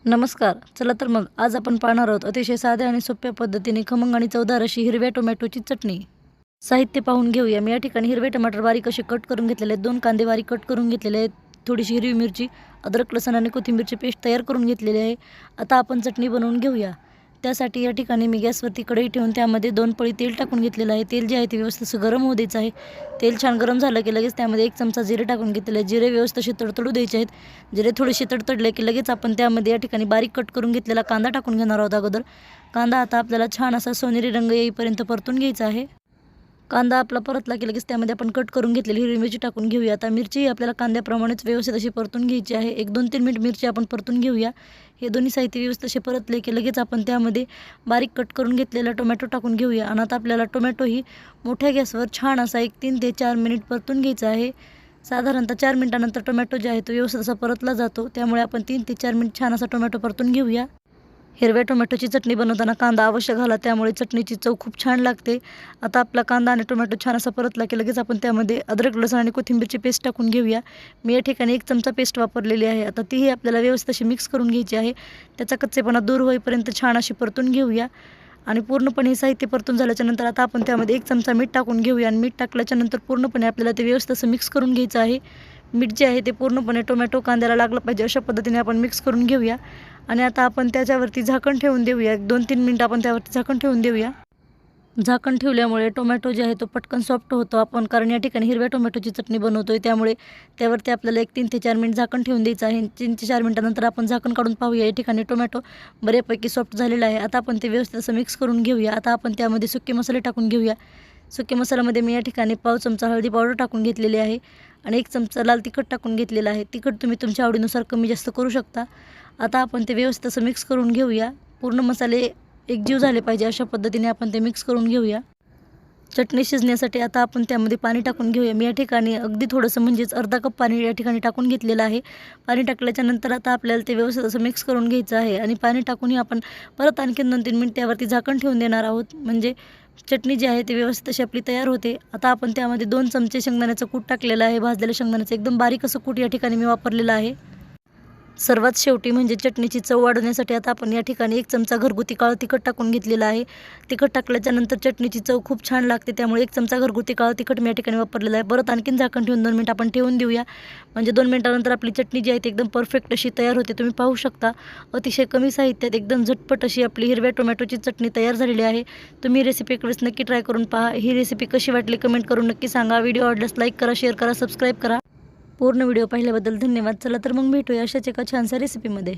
नमस्कार. चला तर मग आज आपण पाहणार आहोत अतिशय साध्या आणि सोप्या पद्धतीने खमंग आणि चवदार अशी हिरव्या टोमॅटोची चटणी. साहित्य पाहून घेऊया. मी या ठिकाणी हिरवे टमाटर बारीक असे कट करून घेतलेले आहेत. 2 कांदे बारीक कट करून घेतलेले आहेत. थोडीशी हिरवी मिरची, अद्रक, लसूण आणि कोथिंबीरची पेस्ट तयार करून घेतलेली आहे. आता आपण चटणी बनवून घेऊया. त्यासाठी या ठिकाणी मी गॅसवरती कढई ठेवून त्यामध्ये 2 पळी तेल टाकून घेतलेलं आहे. तेल जे आहे ते व्यवस्थित असं गरम होऊ द्यायचं आहे. तेल छान गरम झालं की लगेच त्यामध्ये 1 चमचा जिरे टाकून घेतलेले आहे. जिरे व्यवस्थित असे तडतडू द्यायचे आहेत. जिरे थोडेसे तडतडले की लगेच आपण त्यामध्ये या ठिकाणी बारीक कट करून घेतलेला कांदा टाकून घेणार आहोत अगोदर. कांदा आता आपल्याला छान असा सोनेरी रंग येईपर्यंत परतून घ्यायचा आहे. कांदा आपला परतला की लगेच त्यामध्ये आपण कट करून घेतलेली हिरवी मिरची टाकून घेऊया. आता मिरची आपल्याला कांद्याप्रमाणेच व्यवस्थित अशी परतून घ्यायची आहे. 1-2-3 मिनिट मिरची आपण परतून घेऊया. हे दोन्ही साहित्य व्यवस्थित असे परतले की लगेच आपण त्यामध्ये बारीक कट करून घेतलेला टोमॅटो टाकून घेऊया. आणि आता आपल्याला टोमॅटो ही मोठ्या गॅसवर छान असा 3 ते 4 मिनिट परतून घ्यायचा आहे. साधारणतः 4 मिनिटानंतर टोमॅटो जे आहे तो व्यवस्थित असा परतला जातो. त्यामुळे आपण 3 ते 4 मिनिट छान असा टोमॅटो परतून घेऊया. हिरव्या टोमॅटोची चटणी बनवताना कांदा अवश्य घाला, त्यामुळे चटणीची चव खूप छान लागते. आता आपला कांदा आणि टोमॅटो छान असा परतला की लगेच आपण त्यामध्ये अद्रक, लसूण आणि कोथिंबीरची पेस्ट टाकून घेऊया. मी या ठिकाणी 1 चमचा पेस्ट वापरलेली आहे. आता तीही आपल्याला व्यवस्थित अशी मिक्स करून घ्यायची आहे. त्याचा कच्चेपणा दूर होईपर्यंत छान अशी परतून घेऊया. आणि पूर्णपणे हे साहित्य परतून झाल्याच्यानंतर आता आपण त्यामध्ये 1 चमचा मीठ टाकून घेऊया. आणि मीठ टाकल्याच्यानंतर पूर्णपणे आपल्याला ते व्यवस्थित असं मिक्स करून घ्यायचं आहे. मीठ जे आहे ते पूर्णपणे टोमॅटो कांद्याला लागलं पाहिजे अशा पद्धतीने आपण मिक्स करून घेऊया. आणि आता आपण त्याच्यावरती झाकण ठेवून देऊया. 2-3 मिनिट आपण त्यावरती झाकण ठेवून देऊया. झाकण ठेवल्यामुळे टोमॅटो जे आहे तो पटकन सॉफ्ट होतो. आपण कारण या ठिकाणी हिरव्या टोमॅटोची चटणी बनवतोय, त्यामुळे त्यावरती आपल्याला 3 ते 4 मिनिट झाकण ठेवून द्यायचं आहे. 3 ते 4 मिनिटानंतर आपण झाकण काढून पाहूया. या ठिकाणी टोमॅटो बऱ्यापैकी सॉफ्ट झालेला आहे. आता आपण ते व्यवस्थित असं मिक्स करून घेऊया. आता आपण त्यामध्ये सुके मसाले टाकून घेऊया. सुके मसाल्यामध्ये मी या ठिकाणी पाव चमचा हळदी पावडर टाकून घेतलेली आहे. आणि 1 चमचा लाल तिखट टाकून घेतलेलं आहे. तिखट तुम्ही तुमच्या आवडीनुसार कमी जास्त करू शकता. आता आपण ते व्यवस्थित असं मिक्स करून घेऊया. पूर्ण मसाले एकजीव झाले पाहिजे अशा पद्धतीने आपण ते मिक्स करून घेऊया. चटणी शिजण्यासाठी आता आपण त्यामध्ये पाणी टाकून घेऊया. मी या ठिकाणी अगदी थोडंसं म्हणजेच अर्धा कप पाणी या ठिकाणी टाकून घेतलेलं आहे. पाणी टाकल्याच्यानंतर आता आपल्याला ते व्यवस्थित असं मिक्स करून घ्यायचं आहे. आणि पाणी टाकूनही आपण परत आणखीन 2-3 मिनिट त्यावरती झाकण ठेवून देणार आहोत. म्हणजे चटणी जी आहे ती व्यवस्थित अशी आपली तयार होते. आता आपण त्यामध्ये 2 चमचे शेंगदाण्याचं कूट टाकलेलं आहे. भाजलेलं शेंगदाण्याचं एकदम बारीक असं कूट या ठिकाणी मी वापरलेलं आहे. सर्वात शेवटी म्हणजे चटणीची चव वाढवण्यासाठी आता आपण या ठिकाणी 1 चमचा घरगुती काळं तिखट टाकून घेतलेलं आहे. तिखट टाकल्याच्यानंतर चटणीची चव खूप छान लागते, त्यामुळे 1 चमचा घरगुती काळं तिखट मी या ठिकाणी वापरलेलं आहे. परत आणखीन झाकण ठेवून 2 मिनिट आपण ठेवून देऊया. म्हणजे 2 मिनिटानंतर आपली चटणी जी आहे ती एकदम परफेक्ट अशी तयार होते. तुम्ही पाहू शकता अतिशय कमी साहित्यात एकदम झटपट अशी आपली हिरव्या टोमॅटोची चटणी तयार झालेली आहे. तुम्ही रेसिपी एक वेळेस नक्की ट्राय करून पहा. ही रेसिपी कशी वाटली कमेंट करून नक्की सांगा. व्हिडिओ आवडल्यास लाईक करा, शेअर करा, सबस्क्राईब करा. पूर्ण व्हिडिओ पाहिल्याबद्दल धन्यवाद. चला तर मग भेटूया अशाच एका छानशा रेसिपीमध्ये.